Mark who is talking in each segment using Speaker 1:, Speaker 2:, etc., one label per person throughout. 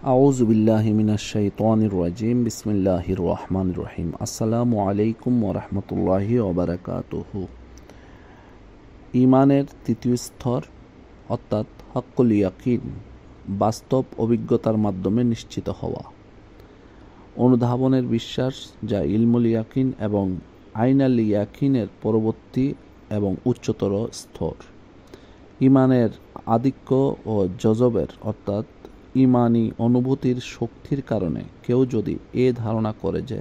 Speaker 1: আউযু বিল্লাহি মিনাশ শাইতানির রাজিম বিসমিল্লাহির রহমানির রহিম। আসসালামু আলাইকুম ওয়া রাহমাতুল্লাহি ওয়া বারাকাতুহু। ঈমানের তৃতীয় স্তর অর্থাৎ হাক্কুল ইয়াকিন, বাস্তব অভিজ্ঞতার মাধ্যমে নিশ্চিত হওয়া। অনুধাবনের বিশ্বাস, যা ইলমুল ইয়াকিন এবং আইনাল ইয়াকিনের পরবর্তী এবং উচ্চতর স্তর। ঈমানের আধিক্য ও জজবের অর্থাৎ ঈমানি অনুভূতির শক্তির কারণে কেউ যদি এ ধারণা করে যে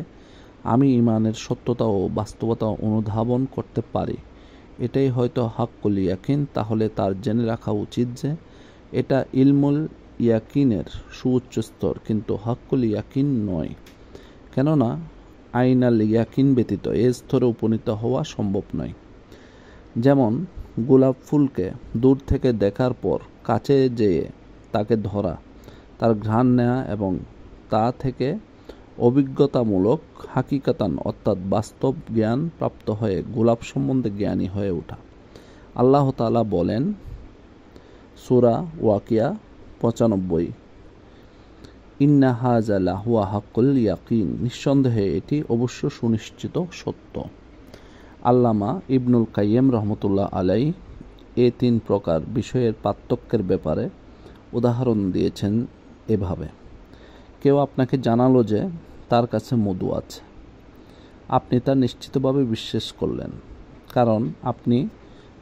Speaker 1: আমি ঈমানের সত্যতা ও বাস্তবতা অনুধাবন করতে পারি, এটাই হয়তো হাক্কুল ইয়াকিন, তাহলে তার জেনে রাখা উচিত যে এটা ইলমুল ইয়াকিনের সুউচ্চ স্তর, কিন্তু হাক্কুল ইয়াকিন নয়। কেননা আইনাল ইয়াকিন ব্যতীত এ স্তরে উপনীত হওয়া সম্ভব নয়। যেমন গোলাপ ফুলকে দূর থেকে দেখার পর কাছে যেয়ে তাকে ধরা, তার ঘ্রাণ নেওয়া এবং তা থেকে অভিজ্ঞতামূলক হাকিকাতান অর্থাৎ বাস্তব জ্ঞান প্রাপ্ত হয়ে গোলাপ সম্বন্ধে জ্ঞানী হয়ে ওঠা। আল্লাহ তাআলা বলেন সূরা ওয়াকিয়া 95, ইন্না হাযা লাহুয়া হাক্কুল ইয়াকিন, নিঃসন্দেহে এটি অবশ্য সুনিশ্চিত সত্য। আল্লামা ইবনুল কাইয়্যিম রহমতুল্লাহ আলাইহি এ তিন প্রকার বিষয়ের পার্থক্যের ব্যাপারে উদাহরণ দিয়েছেন এভাবে: কেউ আপনাকে জানালো যে তার কাছে মধু আছে, আপনি তা নিশ্চিতভাবে বিশ্বাস করলেন, কারণ আপনি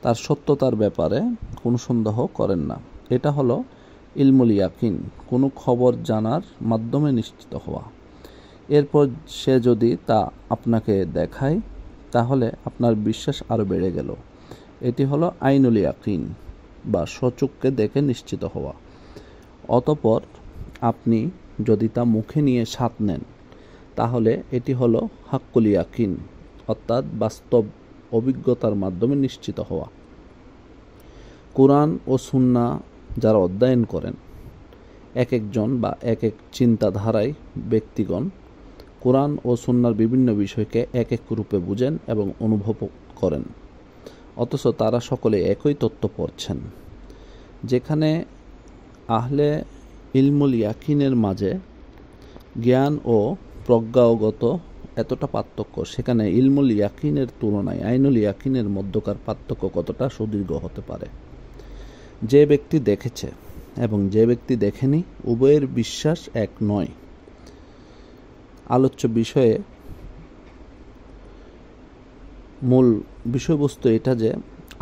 Speaker 1: তার সত্যতার ব্যাপারে কোনো সন্দেহ করেন না। এটা হলো ইলমুল ইয়াকিন, কোনো খবর জানার মাধ্যমে নিশ্চিত হওয়া। এরপর সে যদি তা আপনাকে দেখায়, তাহলে আপনার বিশ্বাস আরও বেড়ে গেল। এটি হলো আইনুল ইয়াকিন বা স্বচক্ষে দেখে নিশ্চিত হওয়া। অতঃপর আপনি যদি তা মুখে নিয়ে স্বাদ নেন, তাহলে এটি হলো হাক্কুল ইয়াকিন অর্থাৎ বাস্তব অভিজ্ঞতার মাধ্যমে নিশ্চিত হওয়া। কুরআন ও সুন্নাহ যারা অধ্যয়ন করেন, এক একজন বা এক এক চিন্তাধারায় ব্যক্তিগণ কুরআন ও সুন্নাহর বিভিন্ন বিষয়কে এক এক রূপে বুঝেন এবং অনুভব করেন, অথচ তারা সকলে একই তত্ত্ব পড়ছেন। যেখানে আহলে ইলমুল ইয়াকিনের মাঝে জ্ঞান ও প্রজ্ঞাগত এতটা পার্থক্য, সেখানে ইলমুল ইয়াকিনের তুলনায় আইনুল ইয়াকিনের মধ্যকার পার্থক্য কতটা সুদীর্ঘ হতে পারে। যে ব্যক্তি দেখেছে এবং যে ব্যক্তি দেখেনি, উভয়ের বিশ্বাস এক নয়। আলোচ্য বিষয়ে মূল বিষয়বস্তু এটা যে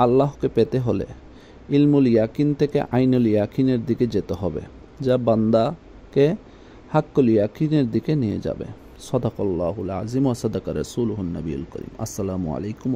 Speaker 1: আল্লাহকে পেতে হলে ইলমুল ইয়াকিন থেকে আইনুল ইয়াকিনের দিকে যেতে হবে, যা বান্দাকে হাক্কুল ইয়াকিনের দিকে নিয়ে যাবে। সাদাকাল্লাহুল আযীম ওয়া সাদাকা রাসূলুহুন নবিয়ুল করিম। আসসালামু আলাইকুম।